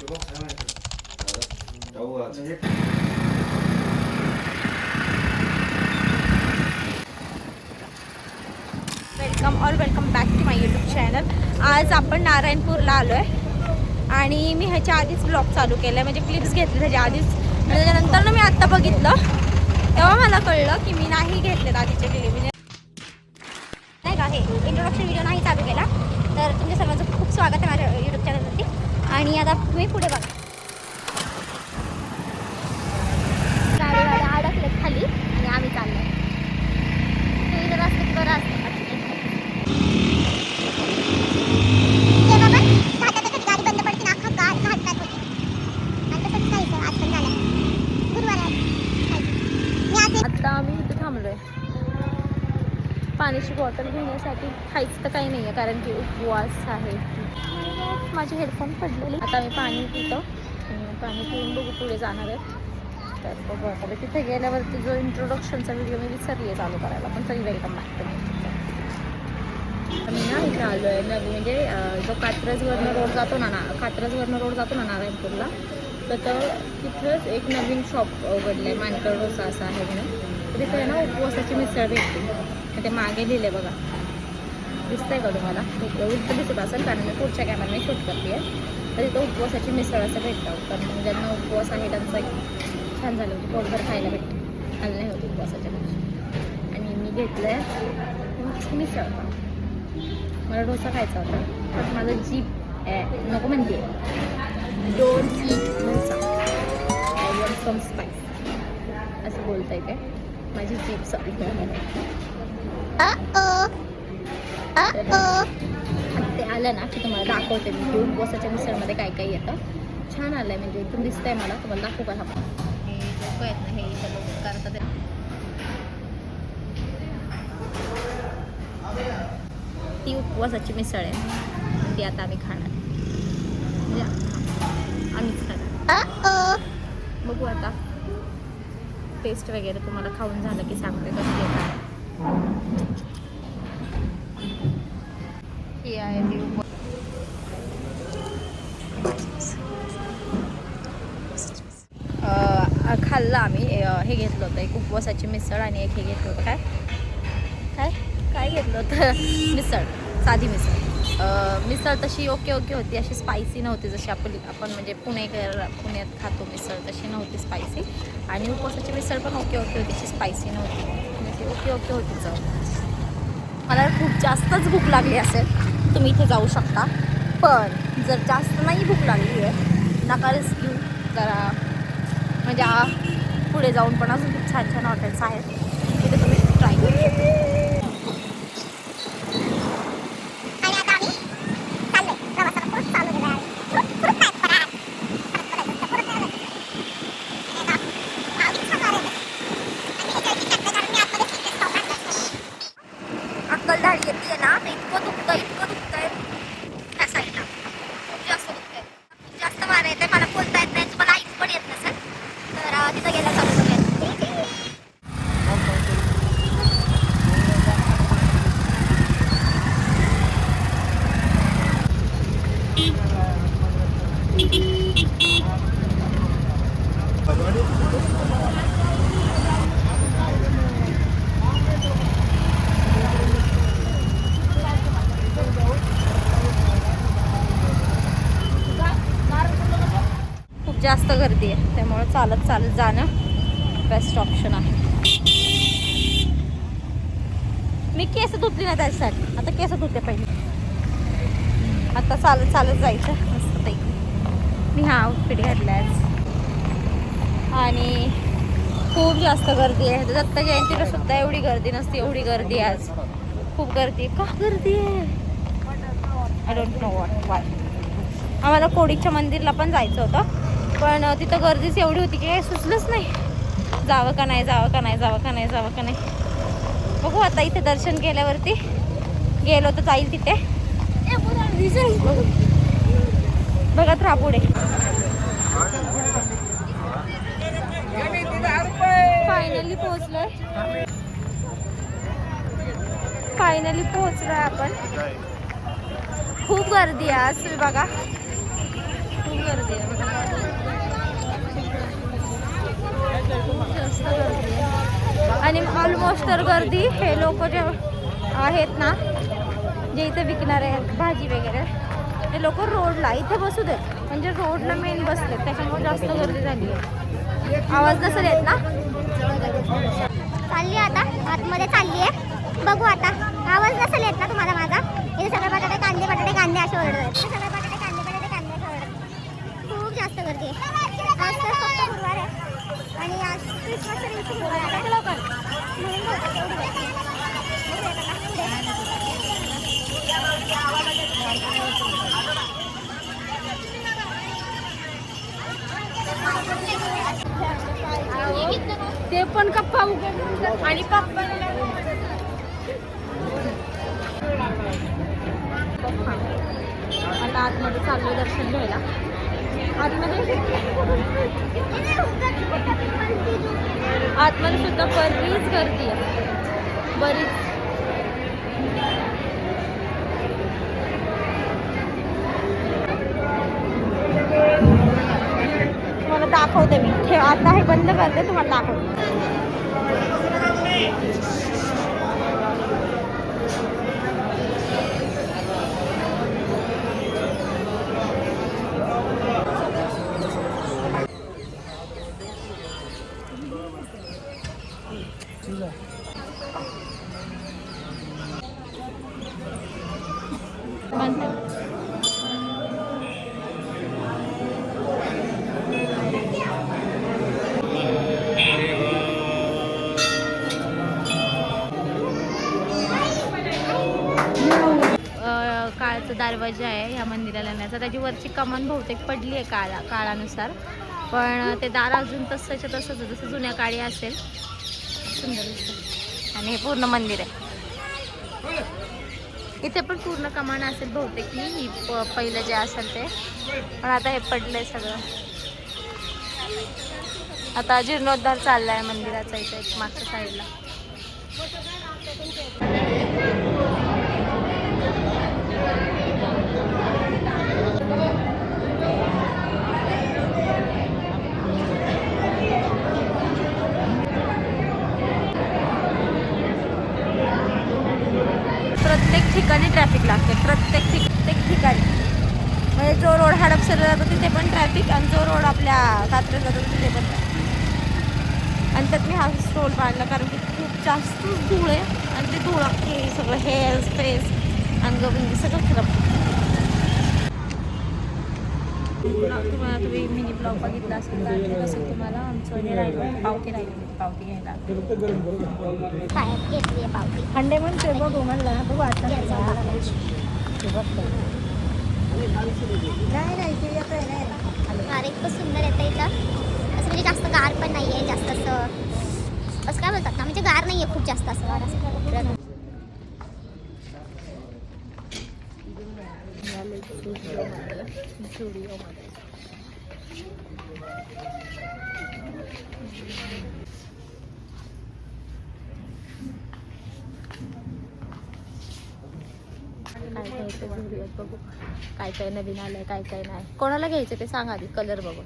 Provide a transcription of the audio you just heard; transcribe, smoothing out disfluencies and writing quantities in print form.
Welcome back to my YouTube channel. आज आपण नारायणपूरला आलो आहे आणि मी ह्याच्या आधीच ब्लॉग चालू केला आहे, म्हणजे क्लिप्स घेतले त्याच्या आधीच. आणि त्याच्यानंतर ना मी आत्ता बघितलं तेव्हा मला कळलं की मी नाही घेतलेत आधीचे क्लिप, म्हणजे नाही का हे इंट्रोडक्शन व्हिडिओ नाही चालू केला. तर तुमच्या सर्वांचं खूप स्वागत आहे माझ्या यूट्यूब चॅनलवरती. आणि आता तुम्ही पुढे बघा, गाडीवाले अडकलेत खाली आणि आम्ही चाललो. तुम्ही जर असतं बरं असतं. आता आम्ही इथे थांबलोय पाण्याची बॉटल घेण्यासाठी. खायचं तर काही नाही आहे कारण की उपवास आहे. माझे हेडफोन पडलेले. आता मी पाणी पितो आणि पाणी पिऊन बघू पुढे जाणार आहे. तर बघू आता तिथे गेल्यावरती जो इंट्रोडक्शनचा व्हिडिओ मी विसरली आहे चालू करायला, पण तरी वेलकम बॅक टू मी ना इथे आलो आहे नवीन, म्हणजे जो कात्रजवरनं रोड जातो ना नारायणपूरला, तर तिथंच एक नवीन शॉप उघडलं आहे. मानकर डोसा असं आहे म्हणून. तर तिथे ना उपवासाची मिसळ भेटते. ते मागे लिहिले बघा, दिसतंय का तुम्हाला? उलटं दिसत असेल कारण मी पुढच्या कॅमेराने शूट करते आहे. तर तिथं उपवासाची मिसळ असं भेटतं. तर मग ज्यांना उपवास आहे त्यांचं छान झालं होतं, पोटभर खायला भेटते. खाल्लं नाही होतं उपवासाच्या दिवशी. आणि मी घेतलं आहे मिसळ. मला डोसा खायचा होता पण माझं जीप नको म्हणते. Don't eat dosa, I want some spice असं बोलता येते. माझी जीप सॉरी. ते आलं ना की तुम्हाला दाखवते मी की उपवासाच्या मिसळमध्ये काय काय येतं. छान आलं आहे, म्हणजे इथून दिसतंय मला. तुम्हाला दाखवू का? हा हे लोक आहेत ना, हे इथं लोक करतात. ती उपवासाची मिसळ आहे, ती आता आम्ही खाणार. म्हणजे आम्हीच खाणार. बघू आता टेस्ट वगैरे तुम्हाला खाऊन झालं की सांगते कसं येतं. ही आहे ती खाल्लं आम्ही. हे घेतलं होतं एक उपवासाची मिसळ आणि एक हे घेतलं होतं काय घेतलं होतं मिसळ, साधी मिसळ. मिसळ तशी ओके होती, अशी स्पायसी नव्हती जशी आपण म्हणजे पुण्यात खातो मिसळ तशी नव्हती स्पायसी. आणि उपवासाची मिसळ पण ओके होती, तशी स्पायसी नव्हती, म्हणजे ओके होती चव. मला खूप जास्तच भूक लागली असेल तुम्ही इथे जाऊ शकता, पण जर जास्त नाही भूक लागली आहे नका रिस्क घेऊ जरा. म्हणजे पुढे जाऊन पण अजून खूप छान हॉटेल्स आहेत तिथे तुम्ही ट्राय करू शकता. अक्कलदाडी येते ना, इतकं दुखतंय त्या साईडला. खूप जास्त दुखतंय, खूप जास्त वारा येते. मला बोलता येत नाही, तुम्हाला ऐकू पण येत नसेल. तर तिथं गेला चालू करूया. जास्त गर्दी आहे त्यामुळे चालत जाणं बेस्ट ऑप्शन आहे. मी केस धुतली नाही त्याच्यासाठी, आता केस धुते पहिले. आता चालत जायचं मस्त पैकी. मी हा आउटफिट घातलाय आणि खूप जास्त गर्दी आहे. दत्त जयंतीला सुद्धा एवढी गर्दी नसते, एवढी गर्दी आहे आज. खूप गर्दी आहे. का गर्दी आहे आय डोंट नो वाय. आम्हाला कोडीच्या मंदिरला पण जायचं होतं, पण तिथं गर्दीच एवढी होती की सुचलंच नाही जावं का नाही. बघू आता इथे दर्शन केल्यावरती गेलो तर जाईल तिथे. बघत राहा पुढे. फायनली पोहोचलोय आपण. खूप गर्दी आहे आज, तुम्ही बघा खूप गर्दी आहे बघा. आणि ऑलमोस्ट तर गर्दी हे लोक जे आहेत ना, जे इथे विकणारे आहेत भाजी वगैरे, ते लोक रोडला इथे बसू देत, म्हणजे रोडला मेन बसले, त्याच्यामुळे जास्त गर्दी झाली आहे. आवाज नसेल येत ना. चालली आता आतमध्ये चालली आहे, बघू आता. आवाज नसेल येत ना तुम्हाला माझा. इथे सगळे बटाटे कांदे असे ओरडत आहेत. सगळे बटाटे कांदे असे ओरडत. खूप जास्त गर्दी आहे. आज तर फक्त गुरुवार आहे आणि आज क्रिसमसच्या दिवशी गुरुवार आहे लवकर म्हणून बोलतात एवढी गर्दी. ते पण कप्पा आणि पप्पा आता आतमध्ये चाललो दर्शन घ्यायला. आतमध्ये सुद्धा बरीच गर्दी आहे, बरीच. तुम्हाला दाखवते मी. ठेव आता, हे बंद करते, तुम्हाला दाखवते. काळाचा दरवाजा आहे ह्या मंदिराला येण्याचा. त्याची वरची कमान बहुतेक पडली आहे काळानुसार, पण ते दार अजून तसंच्या तसंच जसं जुन्या काळी असेल. सुंदर दिसतं. आणि हे पूर्ण मंदिर आहे. इथे पण पूर्ण कमान असेल बहुतेक की पहिलं जे असेल ते, पण आता हे पडलंय सगळं. आता जीर्णोद्धार चाललाय मंदिराचा इथे मागच्या साईडला. प्रत्येक ठिकाणी ट्रॅफिक लागते, प्रत्येक ठिकाणी. म्हणजे जो रोड हडपसरला जातो तिथे पण ट्रॅफिक, आणि जो रोड आपल्या कात्रजला जातो तिथे पण ट्रॅफिक. आणि त्यात मी हा स्टॉल पाडला कारण की खूप जास्त धूळ आहे, आणि ते धूळ हे सगळं हेअर्स फेस अंगबिंग सगळं खराब. तुम्हाला तुम्ही मिनी ब्लॉग बघितला असेल तर असेल तुम्हाला आमचं हे राहिलं पावती घ्यायला. घेतली आहे पावती. हंडे म्हणते बघू म्हणला ना, बघू आता नाही गार इतकं सुंदर येतं इथं. असं म्हणजे जास्त गार पण नाही आहे, जास्त असं काय बोलतात ना, म्हणजे गार नाही आहे खूप जास्त असं गार असं. काय घ्यायचं बघू, काय काय नवीन आलंय काय काय नाही. कोणाला घ्यायचं ते सांगा आधी, कलर बघू.